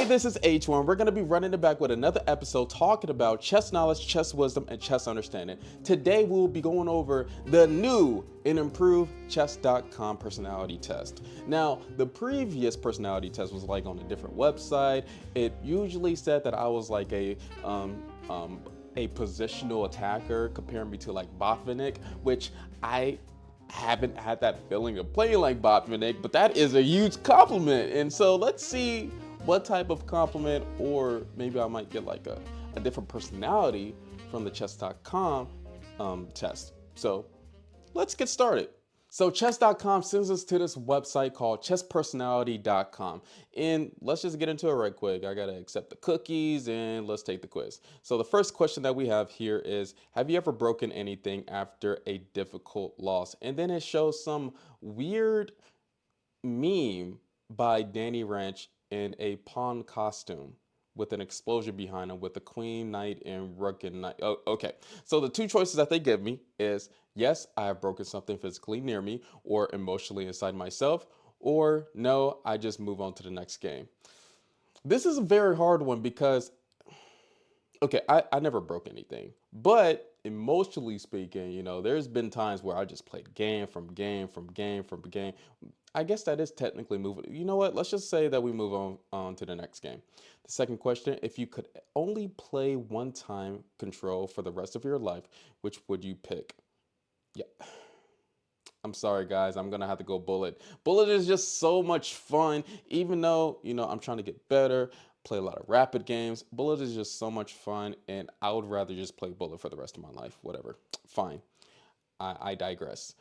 this is H1. We're going to be running it back with another episode talking about chess knowledge, chess wisdom, and chess understanding. Today we will be going over the new and improved chess.com personality test. Now, the previous personality test was like on a different website. It usually said that I was like a positional attacker, comparing me to like Botvinnik, which I haven't had that feeling of playing like Botvinnik, but that is a huge compliment. And so let's see what type of compliment, or maybe I might get like a different personality from the chess.com test. So let's get started. So chess.com sends us to this website called chesspersonality.com. And let's just get into it right quick. I gotta accept the cookies and let's take the quiz. So the first question that we have here is, have you ever broken anything after a difficult loss? And then it shows some weird meme by Danny Ranch in a pawn costume with an explosion behind him with the queen, knight, and rook and knight. Oh, okay. So the two choices that they give me is, yes, I have broken something physically near me or emotionally inside myself, or no, I just move on to the next game. This is a very hard one because, okay, I never broke anything, but emotionally speaking, there's been times where I just played game from game from game from game. I guess that is technically moving. You know what? Let's just say that we move on to the next game. The second question, if you could only play one time control for the rest of your life, which would you pick? Yeah. I'm sorry, guys. I'm going to have to go bullet. Bullet is just so much fun, even though, I'm trying to get better, play a lot of rapid games. Bullet is just so much fun, and I would rather just play bullet for the rest of my life. Whatever. Fine. I digress.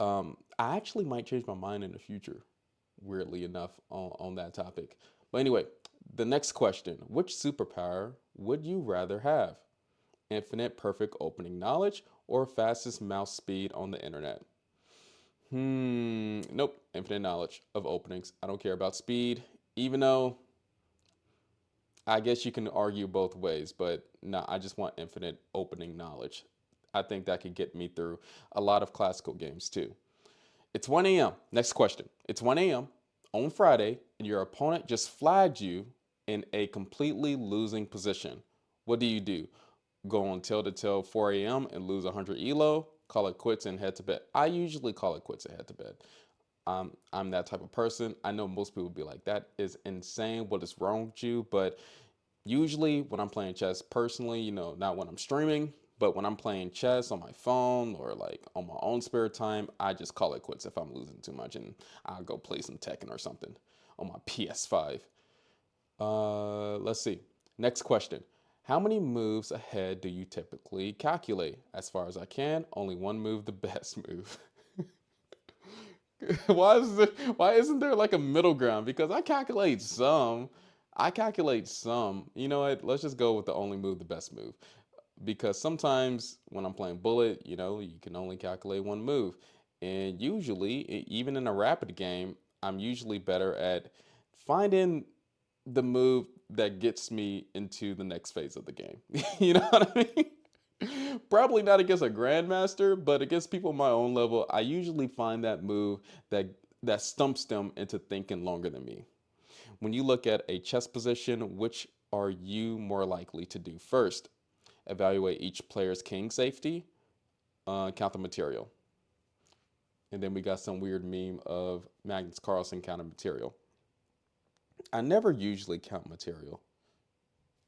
I actually might change my mind in the future, weirdly enough, on that topic. But anyway, the next question, which superpower would you rather have? Infinite perfect opening knowledge or fastest mouse speed on the internet? Nope. Infinite knowledge of openings. I don't care about speed, even though I guess you can argue both ways, but no, I just want infinite opening knowledge. I think that could get me through a lot of classical games too. It's 1 a.m. Next question. It's 1 a.m. on Friday, and your opponent just flagged you in a completely losing position. What do you do? Go on tail to tail 4 a.m. and lose 100 elo? Call it quits and head to bed? I usually call it quits and head to bed. I'm that type of person. I know most people would be like, that is insane. What is wrong with you? But usually when I'm playing chess personally, not when I'm streaming, but when I'm playing chess on my phone or like on my own spare time, I just call it quits if I'm losing too much, and I'll go play some Tekken or something on my PS5. Let's see. Next question. How many moves ahead do you typically calculate? As far as I can, only one move, the best move. Why isn't there like a middle ground? Because I calculate some. I calculate some. You know what? Let's just go with the only move, the best move. Because sometimes when I'm playing bullet, you can only calculate one move. And usually, even in a rapid game, I'm usually better at finding the move that gets me into the next phase of the game. You know what I mean? Probably not against a grandmaster, but against people my own level, I usually find that move that stumps them into thinking longer than me. When you look at a chess position, which are you more likely to do first? Evaluate each player's king safety, count the material. And then we got some weird meme of Magnus Carlsen counting material. I never usually count material.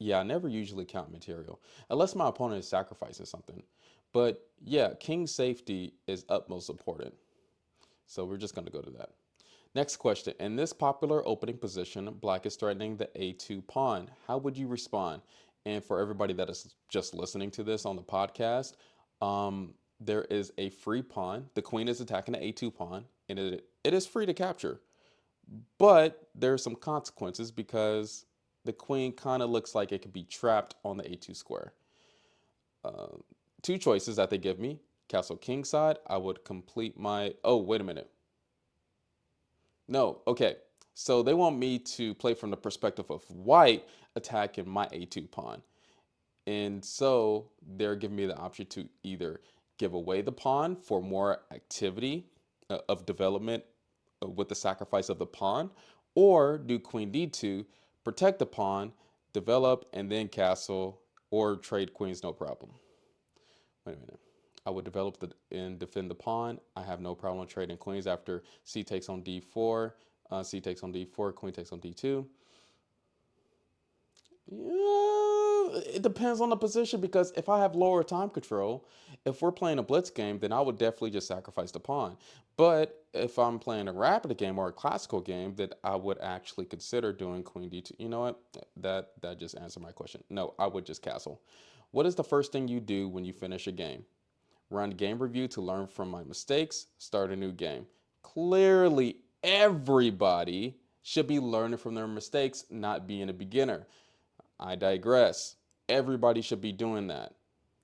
Yeah, I never usually count material unless my opponent is sacrificing something. But yeah, king safety is utmost important. So we're just going to go to that. Next question. In this popular opening position, black is threatening the a2 pawn. How would you respond? And for everybody that is just listening to this on the podcast, there is a free pawn. The queen is attacking the a2 pawn, and it is free to capture. But there are some consequences because the queen kind of looks like it could be trapped on the a2 square. Uh, Two choices that they give me. Castle king side, I would complete my... Oh, wait a minute. No, okay. So they want me to play from the perspective of white attacking my a2 pawn. And so they're giving me the option to either give away the pawn for more activity of development with the sacrifice of the pawn, or do queen d2, Protect the pawn, develop, and then castle, or trade queens, no problem. Wait a minute. I would develop and defend the pawn. I have no problem trading queens after c takes on d4. C takes on d4, queen takes on d2. Yeah, it depends on the position because if I have lower time control, if we're playing a blitz game, then I would definitely just sacrifice the pawn. But if I'm playing a rapid game or a classical game, then I would actually consider doing queen d2. You know what? That just answered my question. No, I would just castle. What is the first thing you do when you finish a game? Run game review to learn from my mistakes, start a new game. Clearly, everybody should be learning from their mistakes, not being a beginner. I digress. Everybody should be doing that.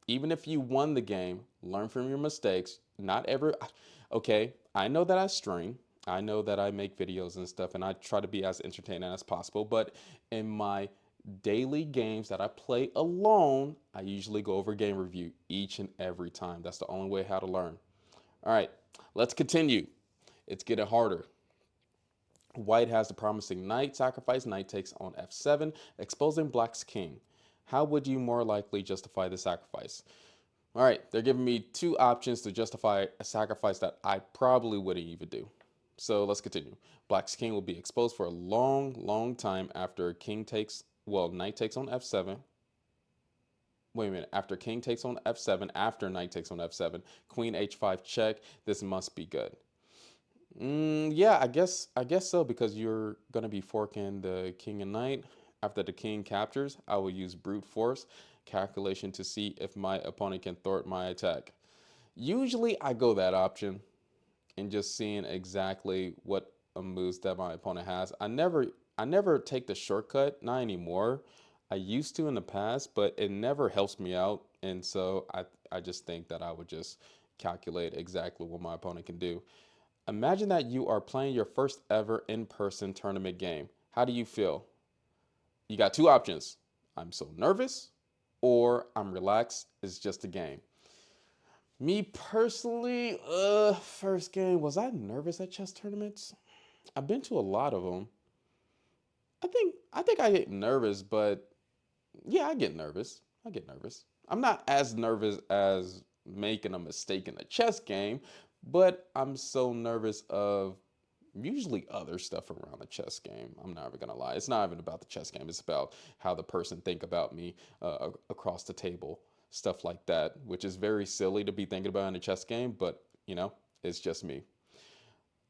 Even if you won the game, learn from your mistakes. Not every. Okay, I know that I stream. I know that I make videos and stuff, and I try to be as entertaining as possible. But in my daily games that I play alone, I usually go over game review each and every time. That's the only way how to learn. All right, let's continue. It's getting harder. White has the promising knight sacrifice. Knight takes on f7, exposing black's king. How would you more likely justify the sacrifice? All right, they're giving me two options to justify a sacrifice that I probably wouldn't even do. So let's continue. Black's king will be exposed for a long, long time after knight takes on f7. Wait a minute, after king takes on f7, after knight takes on f7, queen h5 check. This must be good. Yeah, I guess so because you're gonna be forking the king and knight. After the king captures, I will use brute force calculation to see if my opponent can thwart my attack. Usually, I go that option and just seeing exactly what moves that my opponent has. I never take the shortcut, not anymore. I used to in the past, but it never helps me out, and so I just think that I would just calculate exactly what my opponent can do. Imagine that you are playing your first ever in person tournament game. How do you feel? You got two options. I'm so nervous, or I'm relaxed. It's just a game. Me personally, first game, was I nervous at chess tournaments? I've been to a lot of them. I think I get nervous, but yeah, I get nervous. I get nervous. I'm not as nervous as making a mistake in a chess game, but I'm so nervous of usually other stuff around the chess game. I'm not even gonna lie. It's not even about the chess game. It's about how the person think about me across the table, stuff like that, which is very silly to be thinking about in a chess game. But it's just me.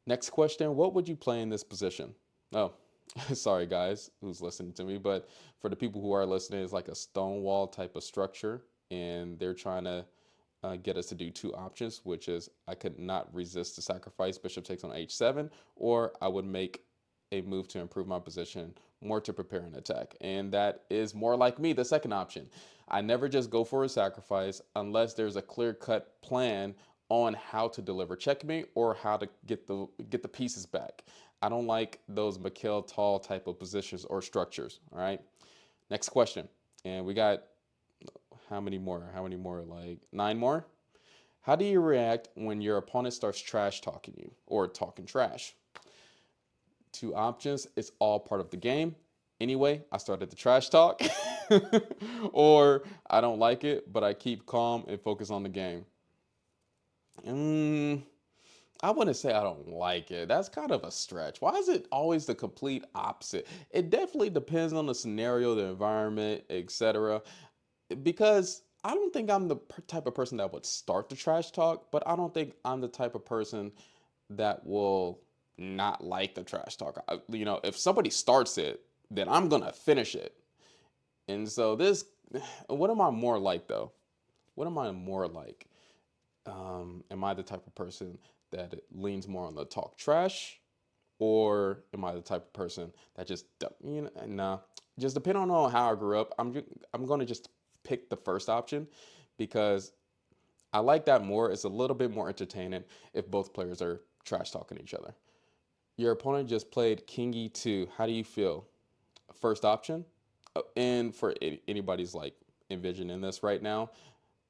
Next question: what would you play in this position? Oh, sorry guys, who's listening to me, but for the people who are listening, it's like a stonewall type of structure, and they're trying to get us to do two options, which is I could not resist the sacrifice, bishop takes on h7, or I would make a move to improve my position, more to prepare an attack. And that is more like me, the second option. I never just go for a sacrifice unless there's a clear-cut plan on how to deliver checkmate or how to get the pieces back. I don't like those Mikhail Tal type of positions or structures. All right. Next question. And we got how many more? How many more? Like nine more? How do you react when your opponent starts trash talking you or talking trash? Two options. It's all part of the game. Anyway, I started the trash talk, or I don't like it, but I keep calm and focus on the game. Mm, I wouldn't say I don't like it. That's kind of a stretch. Why is it always the complete opposite? It definitely depends on the scenario, the environment, etc. Because I don't think I'm the type of person that would start the trash talk, but I don't think I'm the type of person that will not like the trash talk. If somebody starts it, then I'm gonna finish it. And so what am I more like though? What am I more like? Am I the type of person that leans more on the talk trash, or am I the type of person that just nah? Just depending on how I grew up, I'm gonna just pick the first option because I like that more. It's a little bit more entertaining if both players are trash talking each other. Your opponent just played King E2. How do you feel? First option, and for anybody's like envisioning this right now,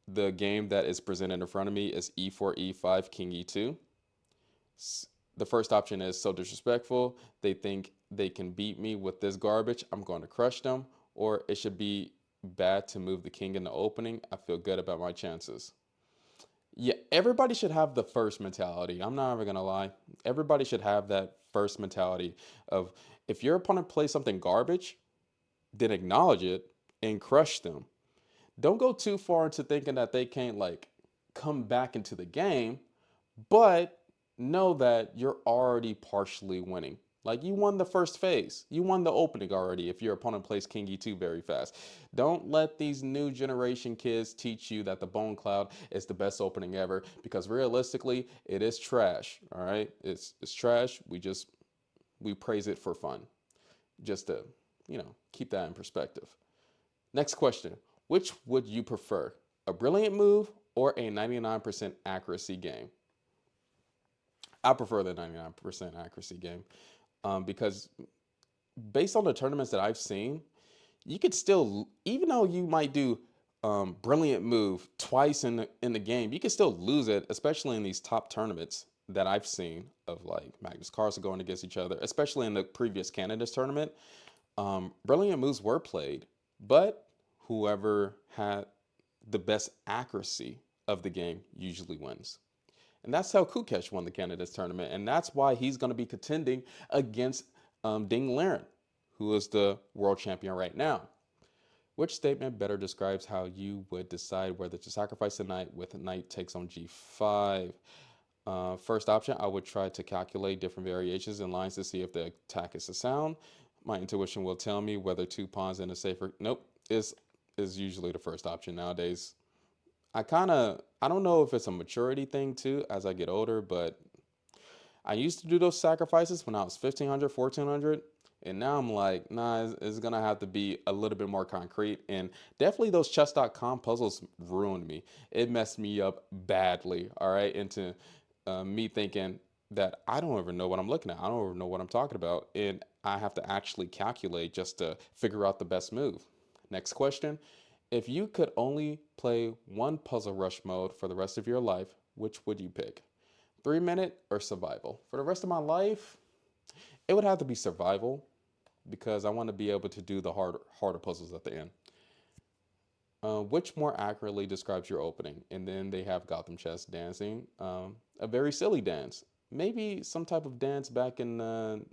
the game that is presented in front of me is E4, E5, King E2. The first option is so disrespectful. They think they can beat me with this garbage, I'm going to crush them, or it should be bad to move the king in the opening. I feel good about my chances. Yeah, everybody should have the first mentality. I'm not ever gonna lie. Everybody should have that first mentality of if your opponent plays something garbage, then acknowledge it and crush them. Don't go too far into thinking that they can't like come back into the game, but know that you're already partially winning. Like you won the first phase. You won the opening already if your opponent plays King E2 very fast. Don't let these new generation kids teach you that the bongcloud is the best opening ever because realistically, it is trash. All right? It's trash. We praise it for fun. Just to, keep that in perspective. Next question. Which would you prefer? A brilliant move or a 99% accuracy game? I prefer the 99% accuracy game because based on the tournaments that I've seen, you could still, even though you might do brilliant move twice in the game, you can still lose it, especially in these top tournaments that I've seen of like Magnus Carlsen going against each other, especially in the previous Canada's tournament. Brilliant moves were played, but whoever had the best accuracy of the game usually wins. And that's how Kukesh won the Canada's tournament. And that's why he's going to be contending against Ding Laren, who is the world champion right now. Which statement better describes how you would decide whether to sacrifice the knight with knight takes on g5? First option, I would try to calculate different variations and lines to see if the attack is a sound. My intuition will tell me whether two pawns in a safer. Nope, is usually the first option nowadays. I don't know if it's a maturity thing too as I get older, but I used to do those sacrifices when I was 1500, 1400. And now I'm like, nah, it's going to have to be a little bit more concrete. And definitely those chess.com puzzles ruined me. It messed me up badly, all right, into me thinking that I don't even know what I'm looking at. I don't even know what I'm talking about. And I have to actually calculate just to figure out the best move. Next question. If you could only play one puzzle rush mode for the rest of your life, which would you pick? 3 minute or survival? For the rest of my life, it would have to be survival because I want to be able to do the harder puzzles at the end. Which more accurately describes your opening? And then they have Gotham Chess dancing, a very silly dance, maybe some type of dance back in the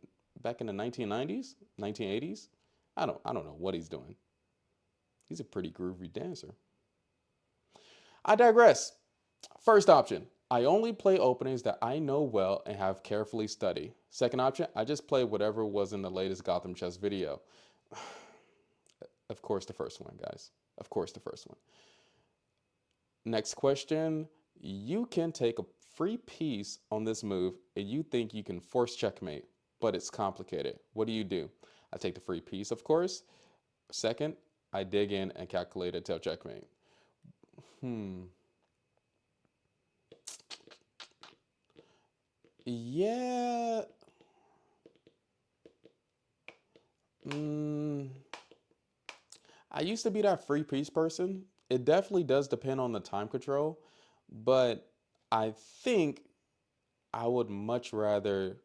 1990s, 1980s. I don't know what he's doing. He's a pretty groovy dancer. I digress. First option, I only play openings that I know well and have carefully studied. Second option, I just play whatever was in the latest Gotham Chess video. Of course, the first one, guys. Of course, the first one. Next question, you can take a free piece on this move and you think you can force checkmate, but it's complicated. What do? I take the free piece, of course. Second, I dig in and calculate it till checkmate. Yeah. Mm, I used to be that free piece person. It definitely does depend on the time control, but I think I would much rather.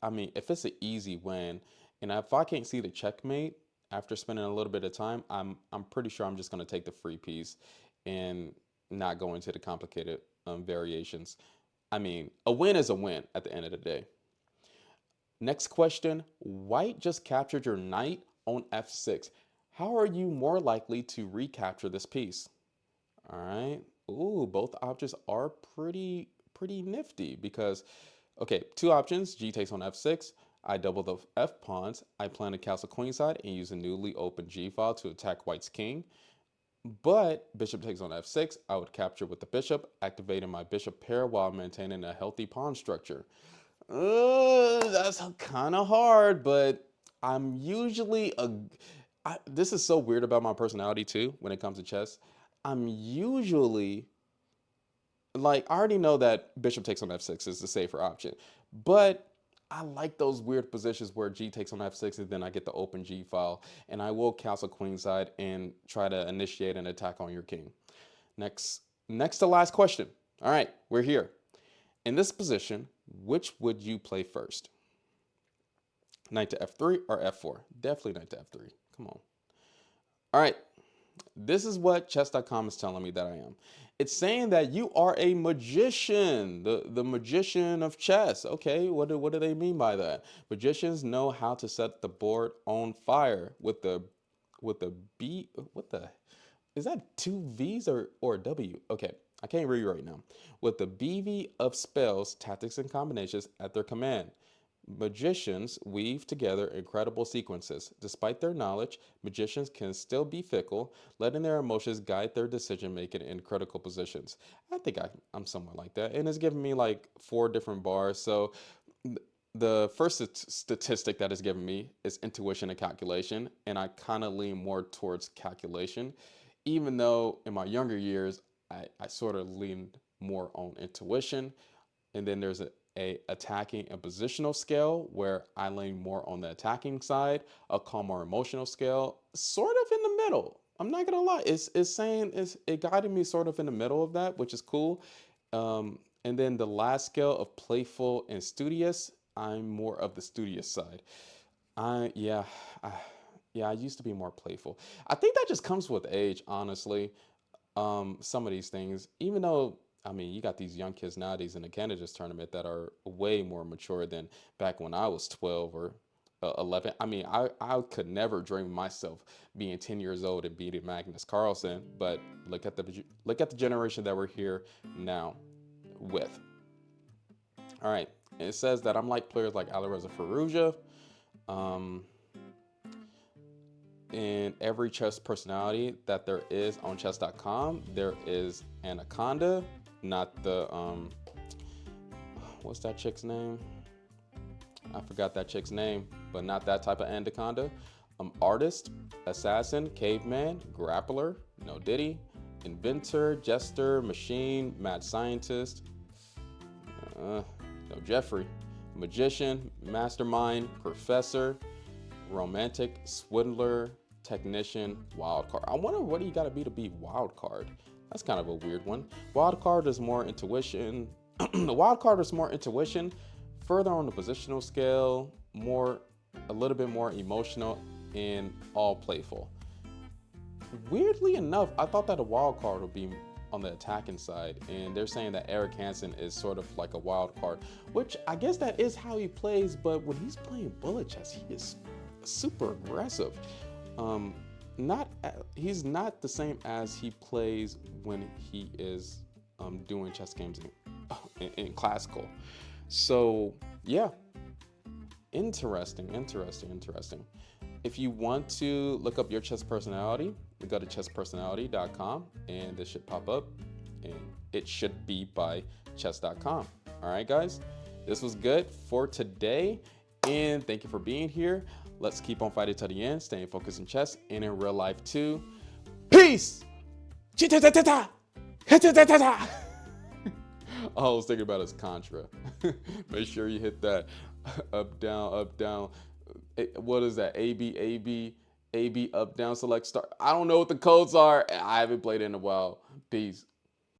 I mean, if it's an easy win, and if I can't see the checkmate after spending a little bit of time, I'm pretty sure I'm just gonna take the free piece and not go into the complicated variations. I mean, a win is a win at the end of the day. Next question. White just captured your knight on f6. How are you more likely to recapture this piece? All right. Ooh, both options are pretty nifty because, okay, two options. G takes on f6. I double the f pawns. I plan to castle queenside and use a newly opened g file to attack white's king. But bishop takes on f6. I would capture with the bishop, activating my bishop pair while maintaining a healthy pawn structure. That's kind of hard, but I'm usually this is so weird about my personality too when it comes to chess. I'm usually like, I already know that bishop takes on f6 is the safer option, but I like those weird positions where g takes on f6 and then I get the open g file and I will castle queenside and try to initiate an attack on your king. Next to last question. All right, we're here. In this position, which would you play first? Knight to f3 or f4? Definitely knight to f3. Come on. All right. This is what chess.com is telling me that I am. It's saying that you are a magician, the magician of chess. Okay, what do they mean by that? Magicians know how to set the board on fire with the B. What the is that? Two V's or a W? Okay, I can't read right now. With the BV of spells, tactics, and combinations at their command. Magicians weave together incredible sequences. Despite their knowledge, magicians can still be fickle, letting their emotions guide their decision making in critical positions. I think I'm somewhat like that. And it's giving me like 4 different bars. So the first statistic that it's given me is intuition and calculation. And I kind of lean more towards calculation, even though in my younger years, I sort of leaned more on intuition. And then there's a attacking and positional scale where I lean more on the attacking side, a calmer emotional scale, sort of in the middle. I'm not gonna lie, it's saying it guided me sort of in the middle of that, which is cool. And then the last scale of playful and studious, I'm more of the studious side. I yeah, I, yeah, I used to be more playful. I think that just comes with age, honestly. Some of these things, even though I mean, you got these young kids nowadays in the Canada's tournament that are way more mature than back when I was 12 or 11. I mean, I could never dream of myself being 10 years old and beating Magnus Carlsen, but look at the generation that we're here now with. All right, it says that I'm like players like Alireza Firouzja. Um, in every chess personality that there is on chess.com, there is Anaconda, not the what's that chick's name? I forgot that chick's name, but not that type of Anaconda. Artist, assassin, caveman, grappler, no Diddy, inventor, jester, machine, mad scientist, no Jeffrey, magician, mastermind, professor, romantic, swindler, technician, wild card. I wonder what you got to be wild card. That's kind of a weird one. Wild card is more intuition. The wild card is more intuition, further on the positional scale, a little bit more emotional, and all playful. Weirdly enough, I thought that a wild card would be on the attacking side, and they're saying that Eric Hansen is sort of like a wild card, which I guess that is how he plays, but when he's playing bullet chess, he is super aggressive. Not he's not the same as he plays when he is doing chess games in classical. So yeah, interesting. If you want to look up your chess personality, you go to chesspersonality.com and this should pop up, and it should be by chess.com. All right, guys, this was good for today, and thank you for being here. Let's keep on fighting to the end, staying focused in chess and in real life too. Peace! All I was thinking about is Contra. Make sure you hit that up, down. What is that? AB, up, down, select, start. I don't know what the codes are. I haven't played in a while. Peace.